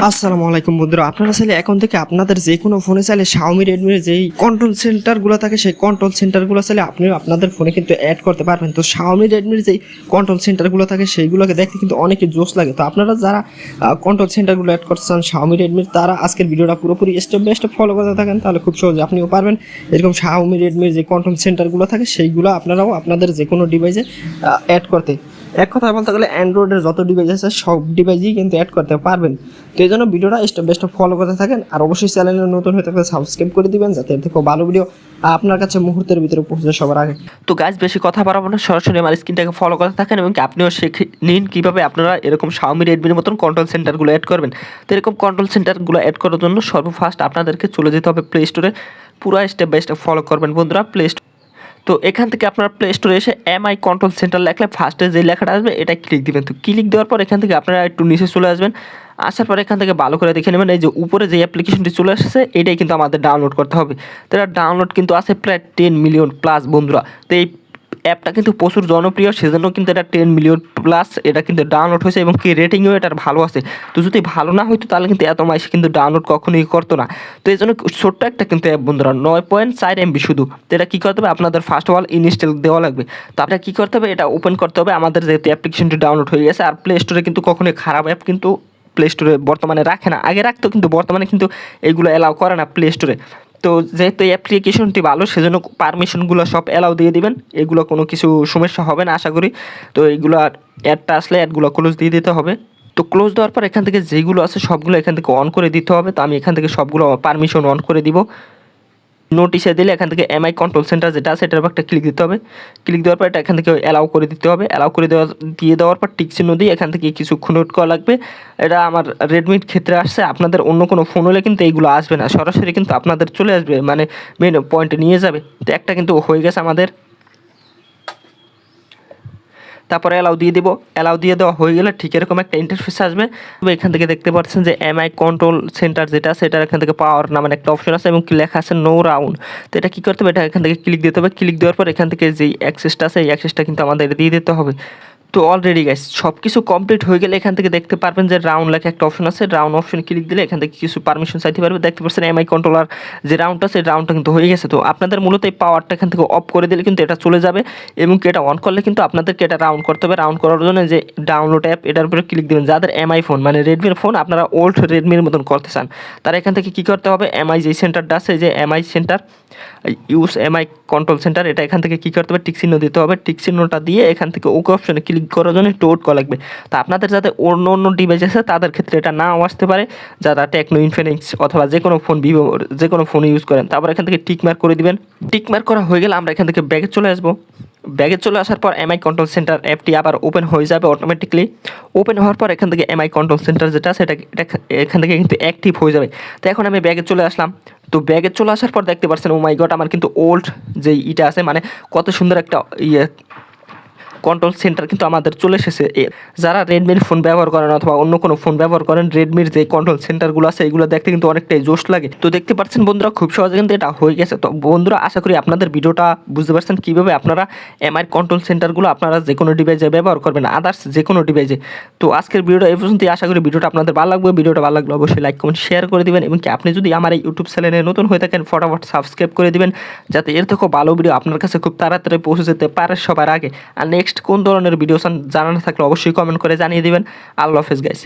আসসালামু আলাইকুম বন্ধুরা, আপনারা চাইলে এখন থেকে আপনাদের যে কোনো ফোনে চাইলে Xiaomi Redmi এর যেই কন্ট্রোল সেন্টারগুলো থাকে সেই কন্ট্রোল সেন্টারগুলো চাইলে আপনিও আপনাদের ফোনে কিন্তু অ্যাড করতে পারবেন। তো Xiaomi Redmi এর যেই কন্ট্রোল সেন্টারগুলো থাকে সেইগুলোকে দেখতে কিন্তু অনেকই জোশ লাগে। তো আপনারা যারা কন্ট্রোল সেন্টারগুলো অ্যাড করতে চান Xiaomi Redmi তারা আজকের ভিডিওটা পুরোপুরি স্টেপ বাই স্টেপ ফলো করতে থাকেন, তাহলে খুব সহজে আপনিও পারবেন এরকম Xiaomi Redmi এর যে কন্ট্রোল সেন্টারগুলো থাকে সেইগুলো আপনারাও আপনাদের যে কোনো ডিভাইসে অ্যাড করতে। এক কথা বলতে গেলে অ্যান্ড্রয়েডের যত ডিভাইস আছে সব ডিভাইসই কিন্তু অ্যাড করতে পারবেন। তো এই জন্য ভিডিওটা স্টেপ বাই স্টেপ ফলো করতে থাকেন, আর অবশ্যই চ্যানেলে নতুন হয়ে থাকলে সাবস্ক্রাইব করে দিবেন যাতে এর থেকে ভালো ভিডিও আপনার কাছে মুহূর্তের ভিতরে পৌঁছে সবার আগে। তো গাইজ বেশি কথা বাড়াবো না, সরাসরি আমার স্ক্রিনটাকে ফলো করতে থাকেন এবং আপনিও শিখে নিন কীভাবে আপনারা এরকম Xiaomi Redmi মতন কন্ট্রোল সেন্টারগুলো অ্যাড করবেন। তো এরকম কন্ট্রোল সেন্টারগুলো অ্যাড করার জন্য সর্বফার্স্ট আপনাদেরকে চলে যেতে হবে প্লে স্টোরে। পুরো স্টেপ বাই স্টেপ ফলো করবেন বন্ধুরা। তো এখান থেকে আপনারা প্লে স্টোরে এসে MI কন্ট্রোল সেন্টার লেখলে ফার্স্টে যে লেখাটা আসবে এটা ক্লিক দিবেন। তো ক্লিক দেওয়ার পর এখান থেকে আপনারা একটু নিচে চলে আসবেন। আসার পর এখান থেকে ভালো করে দেখে নেবেন এই যে উপরে যে অ্যাপ্লিকেশনটি চলে আসছে এটাই কিন্তু আমাদের ডাউনলোড করতে হবে। তো এটা ডাউনলোড কিন্তু আছে প্রায় 10 মিলিয়ন প্লাস বন্ধুরা। তো এই অ্যাপটা কিন্তু প্রচুর জনপ্রিয়, সেজন্য কিন্তু এটা 10 মিলিয়ন প্লাস এটা কিন্তু ডাউনলোড হয়েছে এবং কি রেটিংও এটার ভালো আছে। তো যদি ভালো না হইতো তাহলে কিন্তু এত মাইসে কিন্তু ডাউনলোড কখনোই করতো না। তো এই জন্য ছোট্ট একটা কিন্তু অ্যাপ বন্ধুরা, 9.4 MB শুধু। তো এটা কী করতে হবে, আপনাদের ফার্স্ট অফ অল ইনস্টল দেওয়া লাগবে। তো আপনার কী করতে হবে, এটা ওপেন করতে হবে। আমাদের যেহেতু অ্যাপ্লিকেশনটি ডাউনলোড হয়ে গেছে, আর প্লে স্টোরে কিন্তু কখনোই খারাপ অ্যাপ কিন্তু প্লে স্টোরে বর্তমানে রাখে না, আগে রাখতো কিন্তু বর্তমানে কিন্তু এইগুলো অ্যালাউ করে না প্লে স্টোরে। তো যেহেতু এই অ্যাপ্লিকেশনটি ভালো সেজন্য পারমিশনগুলো সব অ্যালাউ দিয়ে দিবেন, এগুলো কোনো কিছু সমস্যা হবে না আশা করি। তো এইগুলো অ্যাডটা আসলে অ্যাডগুলো ক্লোজ দিয়ে দিতে হবে। তো ক্লোজ দেওয়ার পর এখান থেকে যেগুলো আছে সবগুলো এখান থেকে অন করে দিতে হবে। তো আমি এখান থেকে সবগুলো পারমিশন অন করে দিব। নোটিশে দিলে এখান থেকে MI কন্ট্রোল সেন্টার যেটা আছে এটার উপর একটা ক্লিক দিতে হবে। ক্লিক দেওয়ার পর এটা এখান থেকে অ্যালাউ করে দিতে হবে। অ্যালাউ করে দেওয়ার পর টিক চিহ্ন দিয়ে এখান থেকে কিছুক্ষণ ওয়েট করা লাগবে। এটা আমার রেডমির ক্ষেত্রে আসছে, আপনাদের অন্য কোনো ফোন হলে কিন্তু এইগুলো আসবে না, সরাসরি কিন্তু আপনাদের চলে আসবে, মানে মেন পয়েন্টে নিয়ে যাবে। তো একটা কিন্তু হয়ে গেছে আমাদের। তারপরে অ্যালাউ দিয়ে দেবো। অ্যালাউ দিয়ে দেওয়া হয়ে গেলে ঠিক এরকম একটা ইন্টারফেস আসবে। তবে এখান থেকে দেখতে পাচ্ছেন যে MI কন্ট্রোল সেন্টার যেটা আছে এটার এখান থেকে পাওয়ার নামের একটা অপশন আছে এবং লেখা আছে নো রাউন্ড। তো এটা কী করতে হবে, এটা এখান থেকে ক্লিক দিতে হবে। ক্লিক দেওয়ার পর এখান থেকে যেই অ্যাক্সেসটা আছে এই অ্যাক্সেসটা কিন্তু আমাদের দিয়ে দিতে হবে। তো অলরেডি গাইস সব কিছু কমপ্লিট হয়ে গেলে এখান থেকে দেখতে পারবেন যে রাউন্ড লেখা একটা অপশন আছে। রাউন্ড অপশন ক্লিক দিলে এখান থেকে কিছু পারমিশন চাইতে পারবে। দেখতে পাচ্ছেন MI কন্ট্রোলার যে রাউন্ডটা আছে রাউন্ডটা কিন্তু হয়ে গেছে। তো আপনাদের মূলত এই পাওয়ারটা এখান থেকে অফ করে দিলে কিন্তু এটা চলে যাবে এবং এটা অন করলে কিন্তু আপনাদেরকে এটা রাউন্ড করতে হবে। রাউন্ড করার জন্য যে ডাউনলোড অ্যাপ এটার উপরে ক্লিক দেবেন। যাদের MI ফোন মানে রেডমির ফোন আপনারা ওল্ড রেডমির মতন করতে চান তারা এখান থেকে কী করতে হবে, MI যে সেন্টারটা আছে যে MI centre use MI control centre এটা এখান থেকে কী করতে হবে, টিক চিহ্ন দিতে হবে। টিক চিহ্নটা দিয়ে এখান থেকে ওকে অপশনে ক্লিক করার জন্য টোড করা লাগবে। তো আপনাদের যাতে অন্য অন্য ডিভাইস আছে তাদের ক্ষেত্রে এটা নাও আসতে পারে, যারা টেকনো ইনফিনিক্স অথবা যে কোনো ফোন ভিভো যে কোনো ফোন ইউজ করেন। তারপর এখান থেকে টিক মার্ক করে দিবেন। টিক মার্ক করা হয়ে গেলে আমরা এখান থেকে ব্যাগে চলে আসবো। ব্যাগে চলে আসার পর MI কন্ট্রোল সেন্টার অ্যাপটি আবার ওপেন হয়ে যাবে অটোমেটিকলি। ওপেন হওয়ার পর এখান থেকে MI কন্ট্রোল সেন্টার যেটা আছে এটা এখান থেকে কিন্তু অ্যাক্টিভ হয়ে যাবে। তো এখন আমি ব্যাগে চলে আসলাম। তো ব্যাগে চলে আসার পর দেখতে পাচ্ছেন ও মাই গড আমার কিন্তু ওল্ড যে ইটা আছে, মানে কত সুন্দর একটা কন্ট্রোল সেন্টার কিন্তু আমাদের চলে এসেছে। যারা রেডমির ফোন ব্যবহার করেন অথবা অন্য কোনো ফোন ব্যবহার করেন রেডমির যে কন্ট্রোল সেন্টারগুলো আছে এগুলো দেখতে কিন্তু অনেকটাই জোশ লাগে। তো দেখতে পাচ্ছেন বন্ধুরা খুব সহজে কিন্তু এটা হয়ে গেছে। তো বন্ধুরা আশা করি আপনাদের ভিডিওটা বুঝতে পারছেন কীভাবে আপনারা MI কন্ট্রোল সেন্টারগুলো আপনারা যে কোনো ডিভাইসে ব্যবহার করবেন, আদার্স যে কোনো ডিভাইসে। তো আজকের ভিডিওটা এই পর্যন্তই। আশা করি ভিডিওটা আপনাদের ভালো লাগবে। ভিডিওটা ভালো লাগলে অবশ্যই লাইক কমেন্ট শেয়ার করে দিবেন এবং কি আপনি যদি আমার এই ইউটিউব চ্যানেলে নতুন হয়ে থাকেন ফটাফট সাবস্ক্রাইব করে দিবেন যাতে এর থেকেও ভালো ভিডিও আপনার কাছে খুব তাড়াতাড়ি পৌঁছে যেতে পারে সবার আগে। আর নেক্সট কোন ধরনের ভিডিও জানানো থাকলে অবশ্যই কমেন্ট করে জানিয়ে দিবেন। আল্লাহ হাফেজ গাইস।